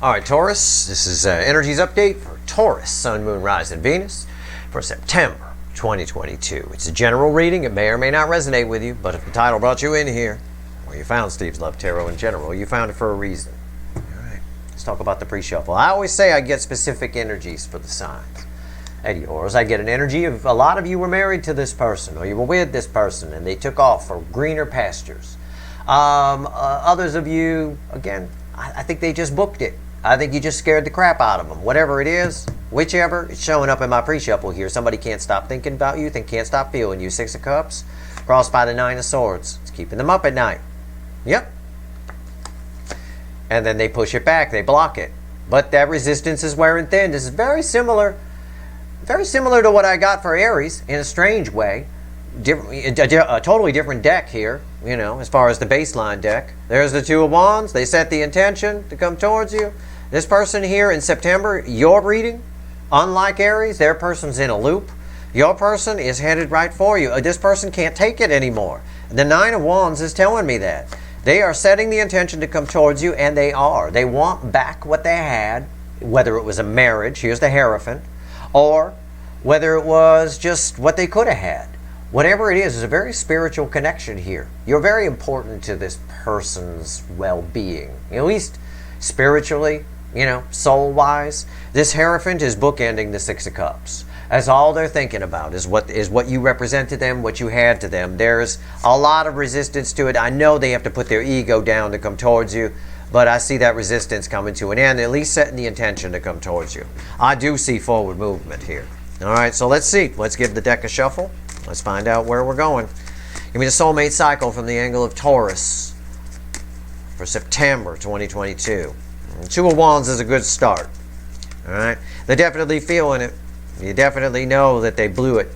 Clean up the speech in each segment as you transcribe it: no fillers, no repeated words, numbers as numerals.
All right, Taurus, this is Energies Update for Taurus, Sun, Moon, Rising, Venus for September 2022. It's a general reading. It may or may not resonate with you, but if the title brought you in here, or you found Steve's Love Tarot in general, you found it for a reason. All right, let's talk about the pre-shuffle. I always say I get specific energies for the signs. At yours, I get an energy of a lot of you were married to this person, or you were with this person, and they took off for greener pastures. Others of you, again, I think they just booked it. I think you just scared the crap out of them. Whatever it is, whichever, it's showing up in my pre-shuffle here. Somebody can't stop thinking about you, can't stop feeling you. 6 of Cups, crossed by the 9 of Swords. It's keeping them up at night. Yep. And then they push it back. They block it. But that resistance is wearing thin. This is very similar to what I got for Aries in a strange way. A totally different deck here, you know, as far as the baseline deck. There's the Two of Wands. They set the intention to come towards you. This person here in September, your reading, unlike Aries, their person's in a loop. Your person is headed right for you. This person can't take it anymore. The 9 of Wands is telling me that. They are setting the intention to come towards you, and they are. They want back what they had, whether it was a marriage, here's the Hierophant, or whether it was just what they could have had. Whatever it is a very spiritual connection here. You're very important to this person's well-being, at least spiritually, you know, soul-wise. This Hierophant is bookending the 6 of Cups. That's all they're thinking about is what you represent to them, what you had to them. There's a lot of resistance to it. I know they have to put their ego down to come towards you, but I see that resistance coming to an end, at least setting the intention to come towards you. I do see forward movement here. All right, so let's see. Let's give the deck a shuffle. Let's find out where we're going. Give me the soulmate cycle from the angle of Taurus for September 2022. 2 of Wands is a good start. All right, they're definitely feeling it. You definitely know that they blew it.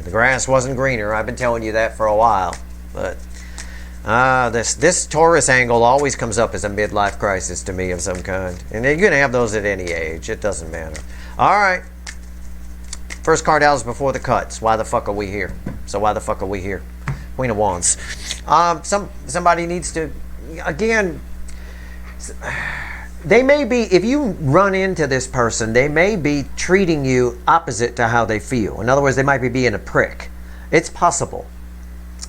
The grass wasn't greener. I've been telling you that for a while. But this Taurus angle always comes up as a midlife crisis to me of some kind. And you're going to have those at any age. It doesn't matter. All right. First card out is before the cuts. Why the fuck are we here? So why the fuck are we here? Queen of Wands. Somebody needs to, again, they may be, if you run into this person, they may be treating you opposite to how they feel. In other words, they might be being a prick. It's possible.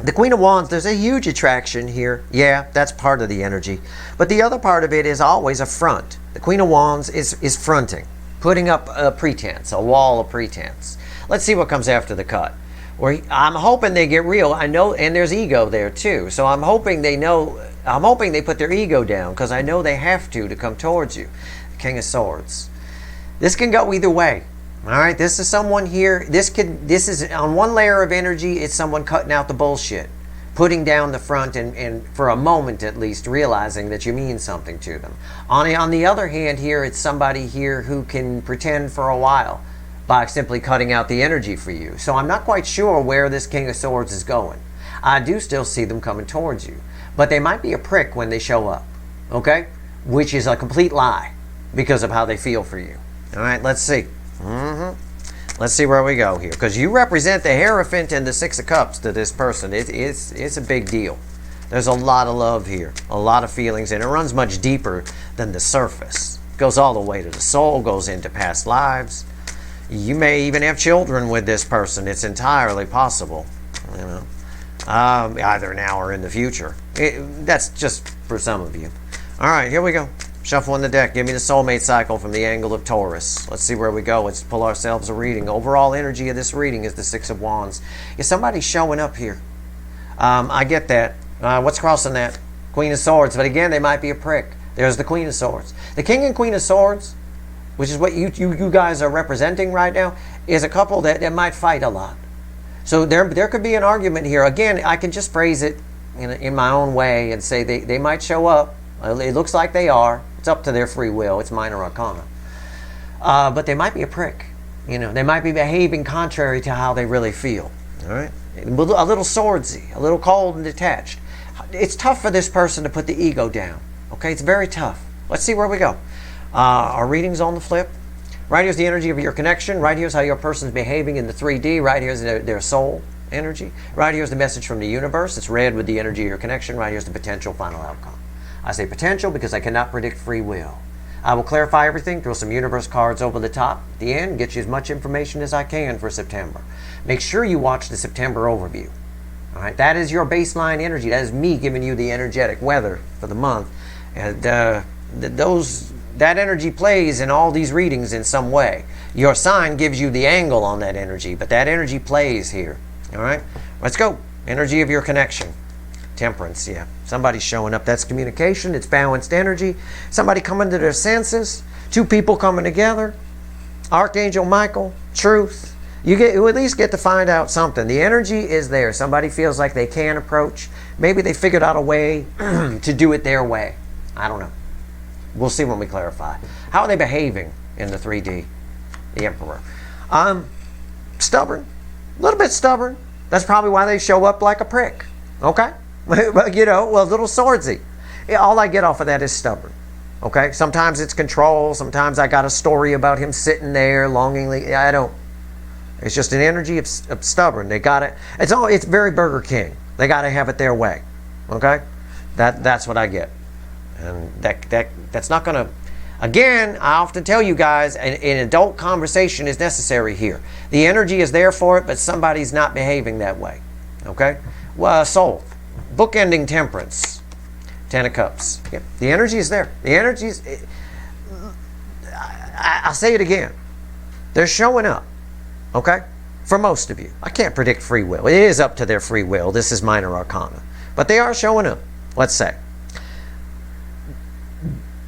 The Queen of Wands, there's a huge attraction here. Yeah, that's part of the energy. But the other part of it is always a front. The Queen of Wands is fronting. Putting up a pretense, a wall of pretense. Let's see what comes after the cut. I'm hoping they get real. I know, and there's ego there too. So I'm hoping they know. I'm hoping they put their ego down because I know they have to come towards you. King of Swords. This can go either way. All right, this is someone here. This is on one layer of energy. It's someone cutting out the bullshit, putting down the front, and for a moment at least realizing that you mean something to them. On the other hand here, it's somebody here who can pretend for a while by simply cutting out the energy for you. So I'm not quite sure where this King of Swords is going. I do still see them coming towards you. But they might be a prick when they show up, okay? Which is a complete lie because of how they feel for you. All right, let's see. Let's see where we go here. Because you represent the Hierophant and the 6 of Cups to this person. It's a big deal. There's a lot of love here, a lot of feelings, and it runs much deeper than the surface. It goes all the way to the soul, goes into past lives. You may even have children with this person. It's entirely possible, you know, either now or in the future. That's just for some of you. All right, here we go. Shuffling the deck. Give me the soulmate cycle from the angle of Taurus. Let's see where we go. Let's pull ourselves a reading. Overall energy of this reading is the 6 of Wands. Is somebody showing up here? I get that. What's crossing that? Queen of Swords. But again, they might be a prick. There's the Queen of Swords. The King and Queen of Swords, which is what you guys are representing right now, is a couple that might fight a lot. So there could be an argument here. Again, I can just phrase it in my own way and say they might show up. It looks like they are. It's up to their free will. It's minor arcana. But they might be a prick. You know, they might be behaving contrary to how they really feel. All right? A little swordsy, a little cold and detached. It's tough for this person to put the ego down. Okay? It's very tough. Let's see where we go. Our reading's on the flip. Right here's the energy of your connection. Right here's how your person's behaving in the 3D. Right here's their soul energy. Right here's the message from the universe. It's red with the energy of your connection. Right here's the potential final outcome. I say potential because I cannot predict free will. I will clarify everything, throw some universe cards over the top at the end, get you as much information as I can for September. Make sure you watch the September overview. All right, that is your baseline energy. That is me giving you the energetic weather for the month. And that energy plays in all these readings in some way. Your sign gives you the angle on that energy, but that energy plays here. All right, let's go. Energy of your connection. Temperance, yeah. Somebody's showing up. That's communication. It's balanced energy. Somebody coming to their senses. Two people coming together. Archangel Michael. Truth. You at least get to find out something. The energy is there. Somebody feels like they can approach. Maybe they figured out a way to do it their way. I don't know. We'll see when we clarify. How are they behaving in the 3D? The Emperor. Stubborn. A little bit stubborn. That's probably why they show up like a prick. Okay? You know, well, a little swordsy. All I get off of that is stubborn. Okay? Sometimes it's control. Sometimes I got a story about him sitting there longingly. I don't. It's just an energy of stubborn. They got it. It's very Burger King. They got to have it their way. Okay? That's what I get. And that's not going to... Again, I often tell you guys, an adult conversation is necessary here. The energy is there for it, but somebody's not behaving that way. Okay? Well, soul. Bookending temperance. 10 of Cups. Yep. The energy is there. The energy is... I'll say it again. They're showing up. Okay? For most of you. I can't predict free will. It is up to their free will. This is minor arcana. But they are showing up. Let's say.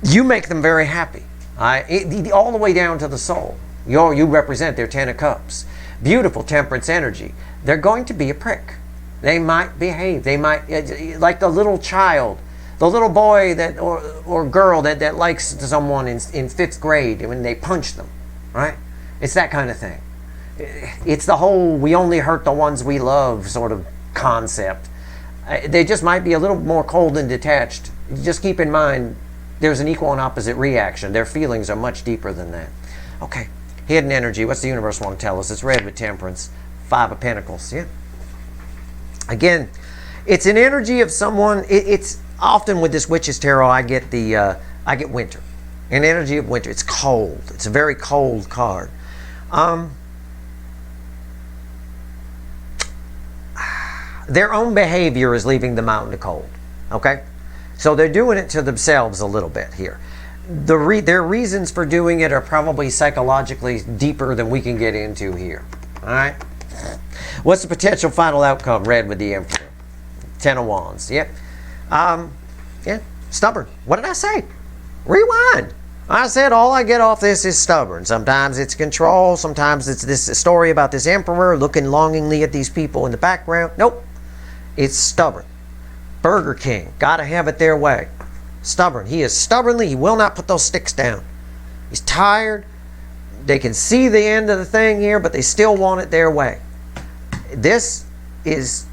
You make them very happy. All the way down to the soul. You represent their 10 of Cups. Beautiful temperance energy. They're going to be a prick. They might behave. They might, like the little child, the little boy that or girl that likes someone in 5th grade when they punch them, right? It's that kind of thing. It's the whole we only hurt the ones we love sort of concept. They just might be a little more cold and detached. Just keep in mind there's an equal and opposite reaction. Their feelings are much deeper than that. Okay, hidden energy. What's the universe want to tell us? It's red with temperance. 5 of Pentacles. Yeah. Again, it's an energy of someone. It's often with this Witch's Tarot, I get winter. An energy of winter. It's cold. It's a very cold card. Their own behavior is leaving them out in the cold. Okay? So they're doing it to themselves a little bit here. Their reasons for doing it are probably psychologically deeper than we can get into here. All right? What's the potential final outcome? Red with the Emperor. 10 of Wands. Yep. Yeah. Stubborn. What did I say? Rewind. I said all I get off this is stubborn. Sometimes it's control. Sometimes it's this story about this Emperor looking longingly at these people in the background. Nope. It's stubborn. Burger King. Got to have it their way. Stubborn. He is stubbornly. He will not put those sticks down. He's tired. They can see the end of the thing here, but they still want it their way. This is,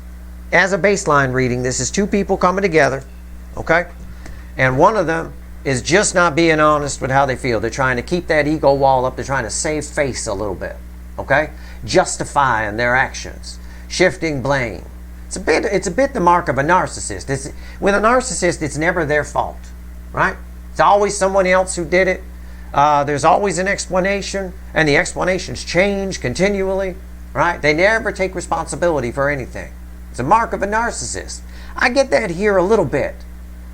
as a baseline reading, this is two people coming together, okay? And one of them is just not being honest with how they feel. They're trying to keep that ego wall up. They're trying to save face a little bit, okay? Justifying their actions, shifting blame. It's a bit the mark of a narcissist. With a narcissist, it's never their fault, right? It's always someone else who did it. There's always an explanation, and the explanations change continually, right? They never take responsibility for anything. It's a mark of a narcissist. I get that here a little bit.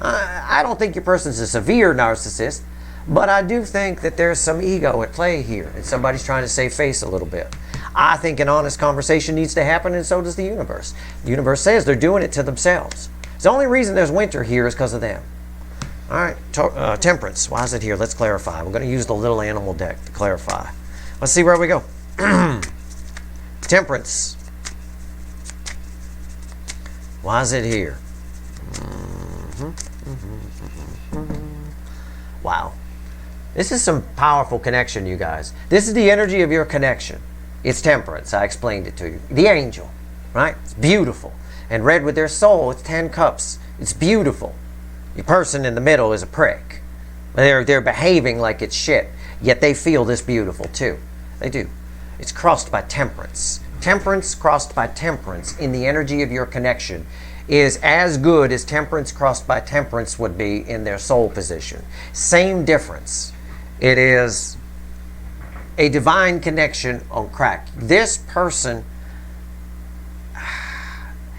I don't think your person's a severe narcissist, but I do think that there's some ego at play here, and somebody's trying to save face a little bit. I think an honest conversation needs to happen, and so does the universe. The universe says they're doing it to themselves. The only reason there's winter here is because of them. All right, temperance. Why is it here? Let's clarify. We're going to use the little animal deck to clarify. Let's see where we go. Temperance. Why is it here? Wow. This is some powerful connection, you guys. This is the energy of your connection. It's temperance. I explained it to you. The angel, right? It's beautiful. And red with their soul, it's 10 cups. It's beautiful. The person in the middle is a prick. They're behaving like it's shit, yet they feel this beautiful too. They do. It's crossed by temperance. Temperance crossed by temperance in the energy of your connection is as good as temperance crossed by temperance would be in their soul position. Same difference. It is a divine connection on crack. This person,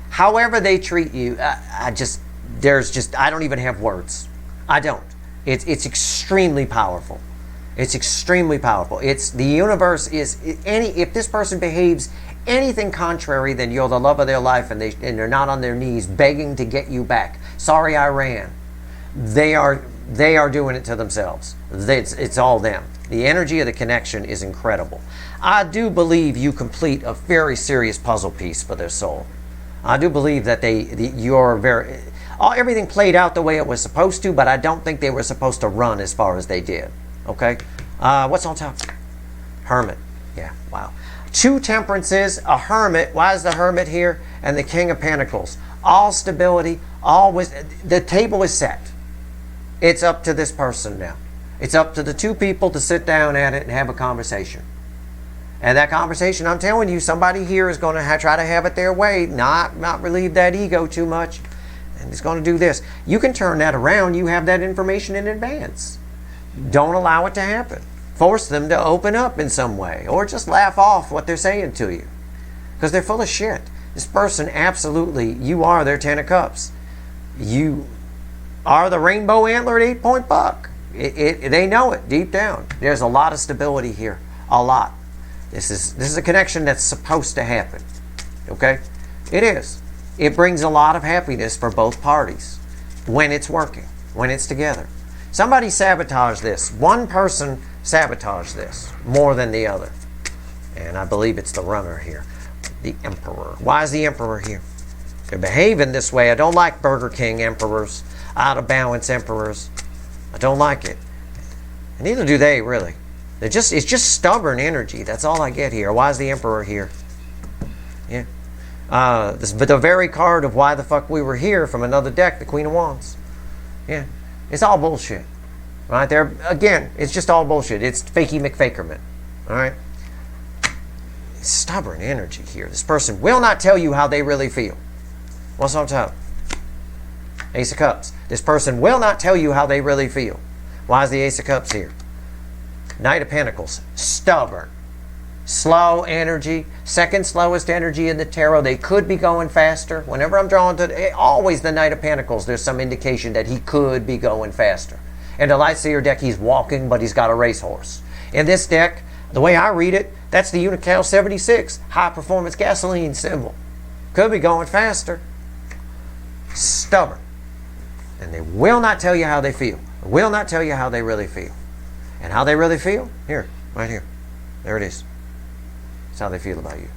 however they treat you, I don't even have words. I don't. It's extremely powerful. It's extremely powerful. The universe is if this person behaves anything contrary, then you're the love of their life, and they're not on their knees begging to get you back. Sorry, I ran. They are doing it to themselves. It's all them. The energy of the connection is incredible. I do believe you complete a very serious puzzle piece for their soul. I do believe that everything played out the way it was supposed to, but I don't think they were supposed to run as far as they did. Okay? What's on top? Hermit. Yeah, wow. 2 temperances, a hermit. Why is the hermit here? And the King of Pentacles. All stability, the table is set. It's up to this person now. It's up to the 2 people to sit down at it and have a conversation. And that conversation, I'm telling you, somebody here is going to try to have it their way, not relieve that ego too much. And it's going to do this. You can turn that around. You have that information in advance. Don't allow it to happen. Force them to open up in some way, or just laugh off what they're saying to you, because they're full of shit. This person, absolutely, you are their 10 of Cups. You are the rainbow antlered 8-point buck. They know it deep down. There's a lot of stability here, a lot. This is a connection that's supposed to happen. Okay, it is. It brings a lot of happiness for both parties when it's working, when it's together. Somebody sabotaged this. One person sabotaged this more than the other. And I believe it's the runner here. The Emperor. Why is the Emperor here? They're behaving this way. I don't like Burger King emperors. Out of balance emperors. I don't like it. And neither do they, really. It's just stubborn energy. That's all I get here. Why is the Emperor here? Yeah. But the very card of why the fuck we were here from another deck, the Queen of Wands. Yeah. It's all bullshit. Right there. Again, it's just all bullshit. It's fakey McFakerman. All right? Stubborn energy here. This person will not tell you how they really feel. What's on top? Ace of Cups. This person will not tell you how they really feel. Why is the Ace of Cups here? Knight of Pentacles. Stubborn. Slow energy. Second slowest energy in the tarot. They could be going faster. Whenever I'm drawn to always the Knight of Pentacles, there's some indication that he could be going faster. In the Lightseer deck, he's walking, but he's got a racehorse. In this deck, the way I read it, that's the Unical 76, high performance gasoline symbol. Could be going faster. Stubborn. And they will not tell you how they feel. Will not tell you how they really feel. And how they really feel? Here, right here. There it is. That's how they feel about you.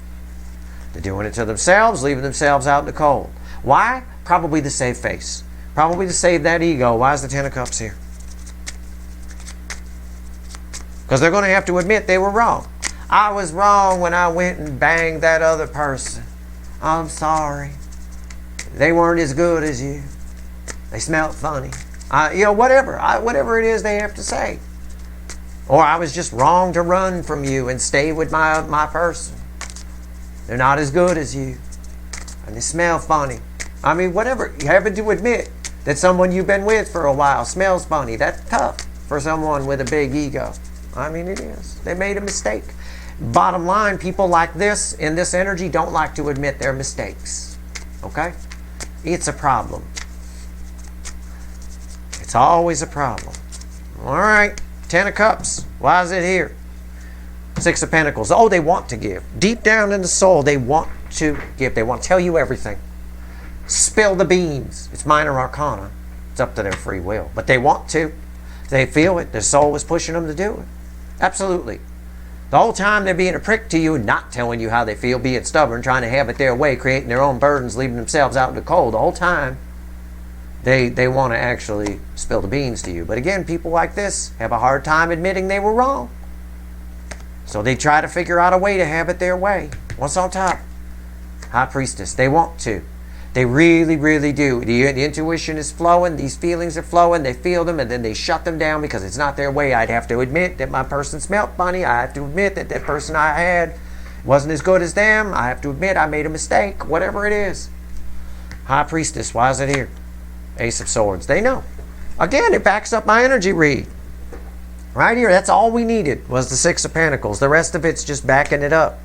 They're doing it to themselves, leaving themselves out in the cold. Why? Probably to save face. Probably to save that ego. Why is the Ten of Cups here? Because they're going to have to admit they were wrong. I was wrong when I went and banged that other person. I'm sorry. They weren't as good as you. They smelled funny. Whatever it is they have to say. Or I was just wrong to run from you and stay with my person. They're not as good as you. And they smell funny. I mean, whatever. You having to admit that someone you've been with for a while smells funny. That's tough for someone with a big ego. I mean, it is. They made a mistake. Bottom line, people like this, in this energy, don't like to admit their mistakes. Okay? It's a problem. It's always a problem. All right. Ten of Cups. Why is it here? Six of Pentacles. Oh, they want to give. Deep down in the soul, they want to give. They want to tell you everything. Spill the beans. It's minor arcana. It's up to their free will. But they want to. They feel it. Their soul is pushing them to do it. Absolutely. The whole time they're being a prick to you, not telling you how they feel, being stubborn, trying to have it their way, creating their own burdens, leaving themselves out in the cold. The whole time they want to actually spill the beans to you. But again, people like this have a hard time admitting they were wrong. So they try to figure out a way to have it their way. What's on top? High Priestess. They want to. They really, really do. The intuition is flowing. These feelings are flowing. They feel them, and then they shut them down because it's not their way. I'd have to admit that my person smelled funny. I have to admit that that person I had wasn't as good as them. I have to admit I made a mistake. Whatever it is. High Priestess. Why is it here? Ace of Swords. They know. Again, it backs up my energy read. Right here, that's all we needed was the Six of Pentacles. The rest of it's just backing it up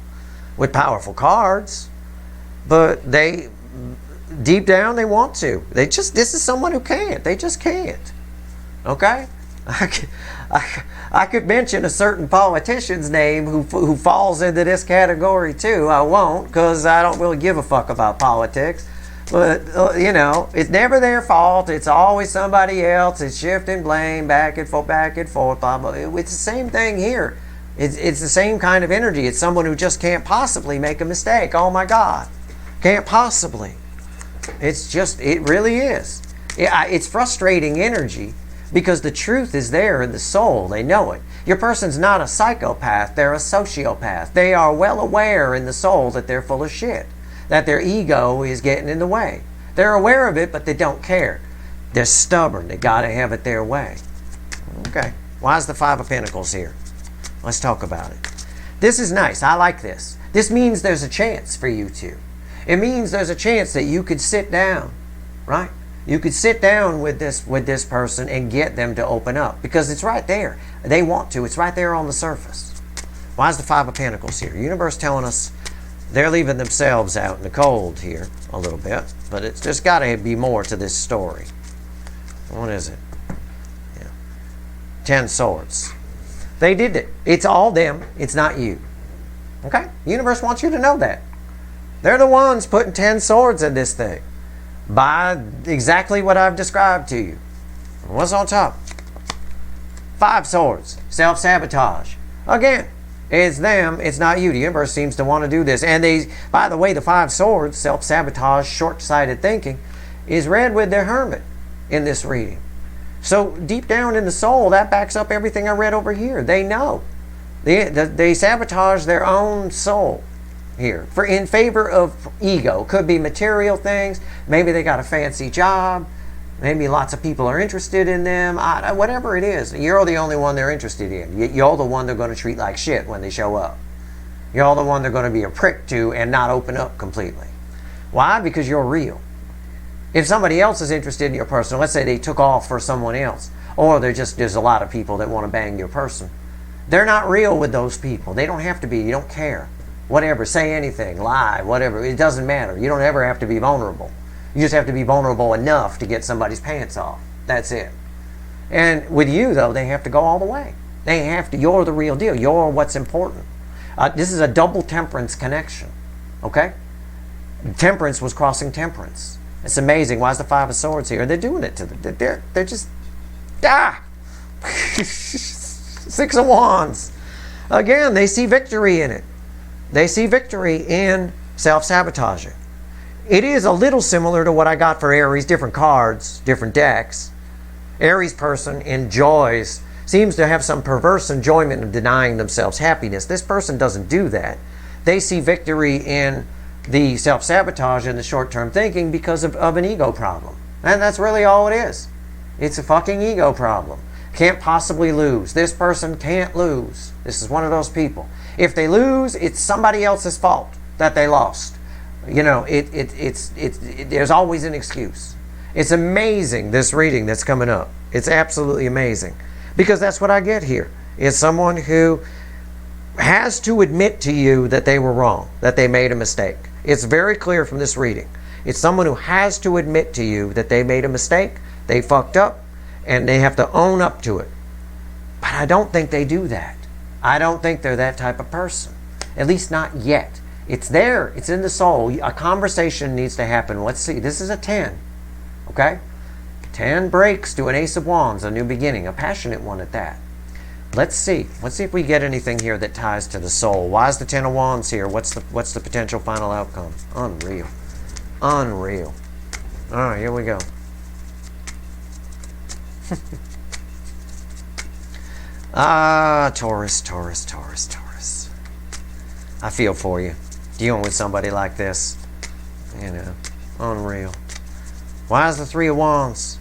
with powerful cards. But they, deep down, they want to. This is someone who can't. They just can't. Okay? I could mention a certain politician's name who falls into this category too. I won't, because I don't really give a fuck about politics. But, you know, it's never their fault. It's always somebody else. It's shifting blame back and forth, blah, blah. It's the same thing here. It's the same kind of energy. It's someone who just can't possibly make a mistake. Oh, my God. Can't possibly. It's just, it really is. It's frustrating energy because the truth is there in the soul. They know it. Your person's not a psychopath. They're a sociopath. They are well aware in the soul that they're full of shit, that their ego is getting in the way. They're aware of it, but they don't care. They're stubborn. They got to have it their way. Okay. Why is the Five of Pentacles here? Let's talk about it. This is nice. I like this. This means there's a chance for you two. It means there's a chance that you could sit down, right? You could sit down with this person and get them to open up because it's right there. They want to. It's right there on the surface. Why is the Five of Pentacles here? Universe telling us they're leaving themselves out in the cold here a little bit, but it's just got to be more to this story. What is it? Yeah. 10 Swords. They did it. It's all them. It's not you. Okay? The universe wants you to know that. They're the ones putting 10 swords in this thing by exactly what I've described to you. What's on top? 5 swords. Self-sabotage. Again, it's them. It's not you. The universe seems to want to do this. And they, by the way, the 5 swords, self-sabotage, short-sighted thinking, is read with their Hermit in this reading. So deep down in the soul, that backs up everything I read over here. They know. They sabotage their own soul here in favor of ego. Could be material things. Maybe they got a fancy job. Maybe lots of people are interested in them. Whatever it is, you're the only one they're interested in. You're the one they're going to treat like shit when they show up. You're the one they're going to be a prick to and not open up completely. Why? Because you're real. If somebody else is interested in your person, let's say they took off for someone else, or there's a lot of people that want to bang your person. They're not real with those people. They don't have to be. You don't care. Whatever, say anything, lie, whatever. It doesn't matter. You don't ever have to be vulnerable. You just have to be vulnerable enough to get somebody's pants off. That's it. And with you, though, they have to go all the way. They have to. You're the real deal. You're what's important. This is a double temperance connection. Okay? Temperance was crossing temperance. It's amazing. Why is the 5 of Swords here? They're doing it to them. They're just... Ah! 6 of Wands. Again, they see victory in it. They see victory in self-sabotaging. It is a little similar to what I got for Aries, different cards, different decks. Aries person enjoys, seems to have some perverse enjoyment of denying themselves happiness. This person doesn't do that. They see victory in the self-sabotage and the short-term thinking because of an ego problem. And that's really all it is. It's a fucking ego problem. Can't possibly lose. This person can't lose. This is one of those people. If they lose, it's somebody else's fault that they lost. You know, there's always an excuse. It's amazing, this reading that's coming up. It's absolutely amazing. Because that's what I get here. It's someone who has to admit to you that they were wrong, that they made a mistake. It's very clear from this reading. It's someone who has to admit to you that they made a mistake, they fucked up, and they have to own up to it. But I don't think they do that. I don't think they're that type of person. At least not yet. It's there. It's in the soul. A conversation needs to happen. Let's see. This is a 10. Okay? 10 breaks to an Ace of Wands, a new beginning. A passionate one at that. Let's see. Let's see if we get anything here that ties to the soul. Why is the 10 of Wands here? What's the potential final outcome? Unreal. Unreal. All right, here we go. Taurus. I feel for you. Dealing with somebody like this. You know, unreal. Why is the 3 of Wands?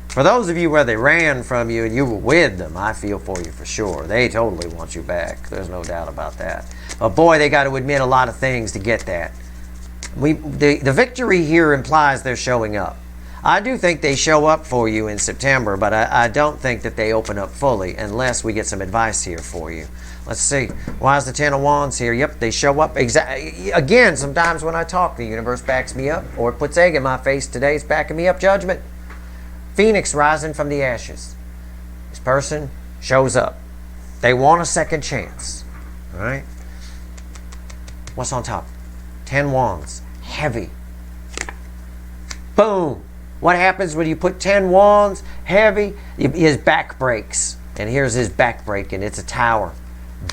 For those of you where they ran from you and you were with them, I feel for you for sure. They totally want you back. There's no doubt about that. But boy, they got to admit a lot of things to get that. The victory here implies they're showing up. I do think they show up for you in September, but I don't think that they open up fully unless we get some advice here for you. Let's see. Why is the Ten of Wands here? Yep, they show up. Again, sometimes when I talk, the universe backs me up, or it puts egg in my face. Today it's backing me up. Judgment. Phoenix rising from the ashes. This person shows up. They want a second chance. All right? What's on top? 10 Wands. Heavy. Boom. What happens when you put 10 Wands, heavy? His back breaks. And here's his back break, and it's a tower.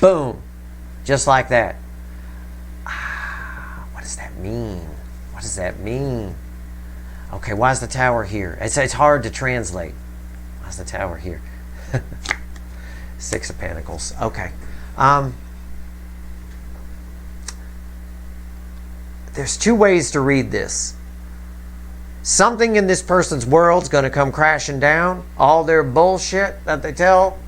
Boom. Just like that. What does that mean? What does that mean? Okay, why is the tower here? It's hard to translate. Why is the tower here? 6 of Pentacles. Okay. There's 2 ways to read this. Something in this person's world is going to come crashing down. All their bullshit that they tell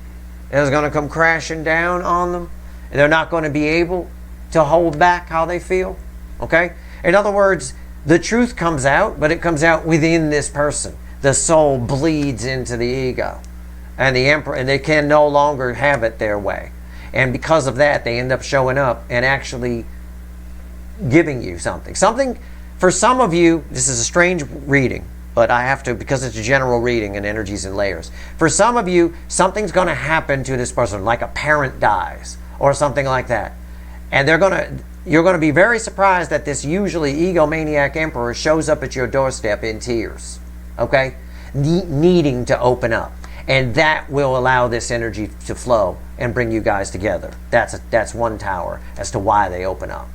is going to come crashing down on them. And they're not going to be able to hold back how they feel. Okay? In other words, the truth comes out, but it comes out within this person. The soul bleeds into the ego. And the emperor, and they can no longer have it their way. And because of that, they end up showing up and actually giving you something. Something, for some of you, this is a strange reading, but I have to, because it's a general reading and energies and layers. For some of you, something's going to happen to this person, like a parent dies or something like that. And you're going to be very surprised that this usually egomaniac emperor shows up at your doorstep in tears. Okay? Needing to open up. And that will allow this energy to flow and bring you guys together. That's one tower as to why they open up.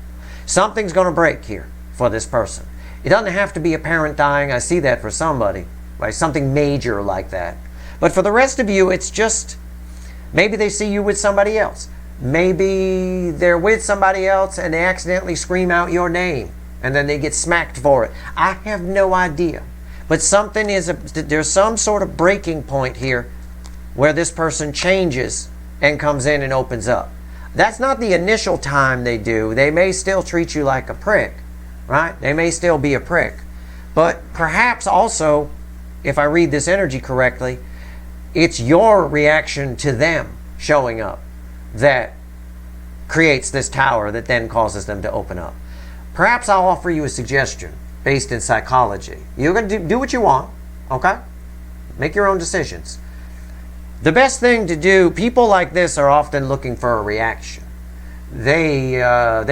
Something's going to break here for this person. It doesn't have to be a parent dying. I see that for somebody, right? Something major like that. But for the rest of you, it's just maybe they see you with somebody else. Maybe they're with somebody else and they accidentally scream out your name and then they get smacked for it. I have no idea. But there's some sort of breaking point here where this person changes and comes in and opens up. That's not the initial time they do. They may still treat you like a prick, right? They may still be a prick. But perhaps also, if I read this energy correctly, it's your reaction to them showing up that creates this tower that then causes them to open up. Perhaps I'll offer you a suggestion based in psychology. You're going to do what you want, okay? Make your own decisions. The best thing to do, people like this are often looking for a reaction. They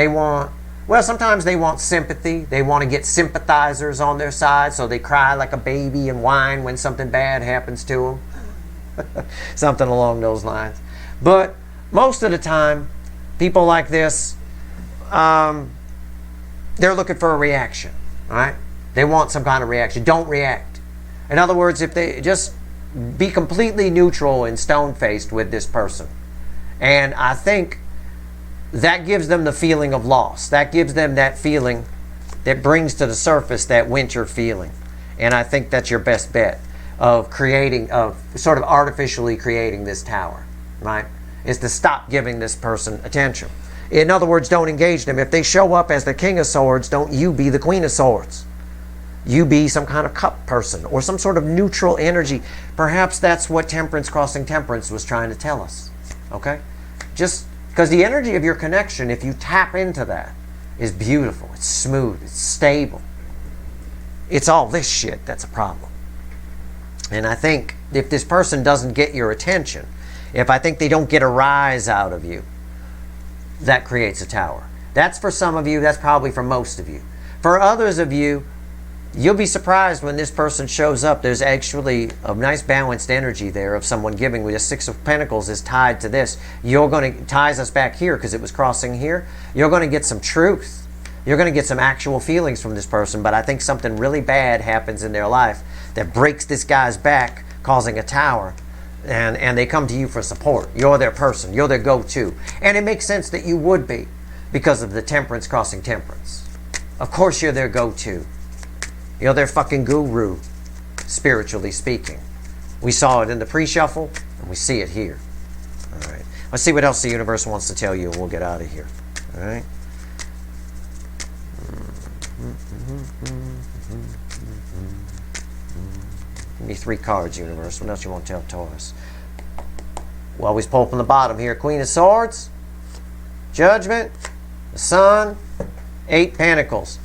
want, well, sometimes they want sympathy. They want to get sympathizers on their side, so they cry like a baby and whine when something bad happens to them. Something along those lines. But most of the time, people like this, they're looking for a reaction. Right? They want some kind of reaction. Don't react. In other words, if they just be completely neutral and stone-faced with this person. And I think that gives them the feeling of loss. That gives them that feeling that brings to the surface that winter feeling. And I think that's your best bet of sort of artificially creating this tower. Right? Is to stop giving this person attention. In other words, don't engage them. If they show up as the King of Swords, don't you be the Queen of Swords. You be some kind of cup person or some sort of neutral energy. Perhaps that's what Temperance Crossing Temperance was trying to tell us. Okay? Just because the energy of your connection, if you tap into that, is beautiful. It's smooth. It's stable. It's all this shit that's a problem. And I think if this person doesn't get your attention, if I think they don't get a rise out of you, that creates a tower. That's for some of you. That's probably for most of you. For others of you, you'll be surprised when this person shows up. There's actually a nice balanced energy there of someone giving. With the 6 of Pentacles is tied to this. Ties us back here because it was crossing here. You're going to get some truth. You're going to get some actual feelings from this person. But I think something really bad happens in their life that breaks this guy's back, causing a tower. And they come to you for support. You're their person. You're their go-to. And it makes sense that you would be because of the Temperance Crossing Temperance. Of course you're their go-to. You're their fucking guru, spiritually speaking. We saw it in the pre-shuffle, and we see it here. All right. Let's see what else the universe wants to tell you, and we'll get out of here. All right. Give me 3 cards, universe. What else you want to tell Taurus? We always pull from the bottom here. Queen of Swords, Judgment, the Sun, 8 Pentacles.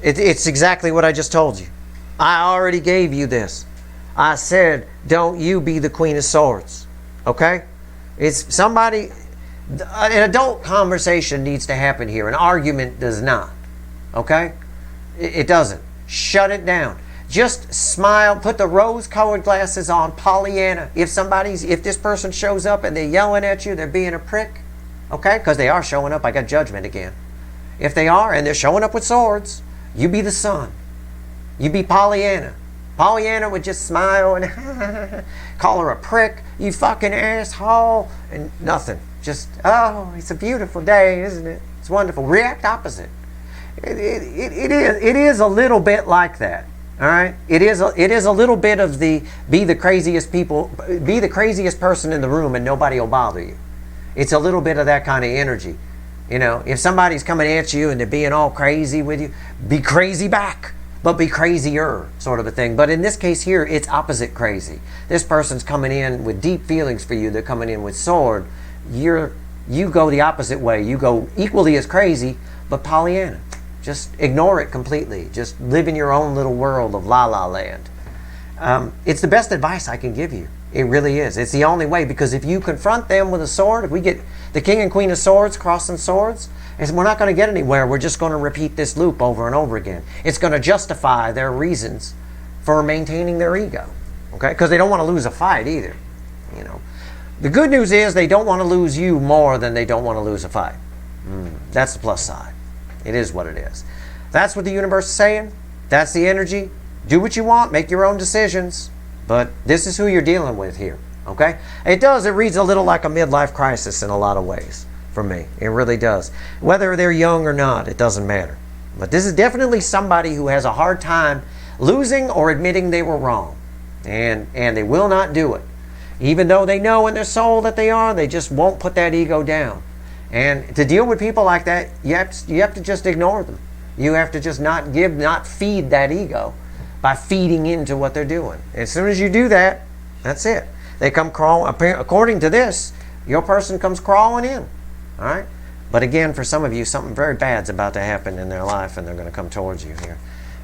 It's exactly what I just told you. I already gave you this. I said, don't you be the Queen of Swords. Okay? It's somebody, an adult conversation needs to happen here. An argument does not. Okay? It doesn't. Shut it down. Just smile. Put the rose-colored glasses on. Pollyanna. If this person shows up and they're yelling at you, they're being a prick. Okay? Because they are showing up. I got Judgment again. If they are, and they're showing up with swords, you be the Sun. You be Pollyanna. Pollyanna would just smile and call her a prick. You fucking asshole. And nothing. Just, oh, it's a beautiful day, isn't it? It's wonderful. React opposite. It is a little bit like that. All right? It is a little bit of the be the craziest person in the room and nobody will bother you. It's a little bit of that kind of energy. You know, if somebody's coming at you and they're being all crazy with you, be crazy back, but be crazier, sort of a thing. But in this case here, it's opposite crazy. This person's coming in with deep feelings for you. They're coming in with sword. You go the opposite way. You go equally as crazy, but Pollyanna. Just ignore it completely. Just live in your own little world of la-la land. It's the best advice I can give you. It really is. It's the only way, because if you confront them with a sword, if we get the King and Queen of Swords crossing swords, we're not going to get anywhere. We're just going to repeat this loop over and over again. It's going to justify their reasons for maintaining their ego. Okay? Because they don't want to lose a fight either. You know. The good news is they don't want to lose you more than they don't want to lose a fight. That's the plus side. It is what it is. That's what the universe is saying. That's the energy. Do what you want. Make your own decisions. But this is who you're dealing with here. Okay? It reads a little like a midlife crisis in a lot of ways for me. It really does. Whether they're young or not, it doesn't matter. But this is definitely somebody who has a hard time losing or admitting they were wrong. And they will not do it. Even though they know in their soul that they are, they just won't put that ego down. And to deal with people like that, you have to just ignore them. You have to just not feed that ego by feeding into what they're doing. As soon as you do that, that's it. They come crawling. According to this, your person comes crawling in. All right? But again, for some of you, something very bad's about to happen in their life, and they're going to come towards you here.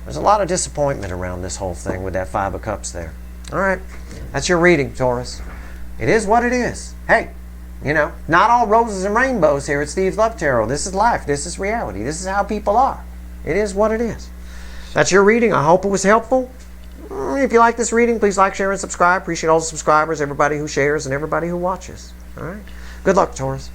There's a lot of disappointment around this whole thing with that 5 of Cups there. All right? That's your reading, Taurus. It is what it is. Hey, you know, not all roses and rainbows here at Steve's Love Tarot. This is life. This is reality. This is how people are. It is what it is. That's your reading. I hope it was helpful. If you like this reading, please like, share, and subscribe. Appreciate all the subscribers, everybody who shares, and everybody who watches. All right? Good luck, Taurus.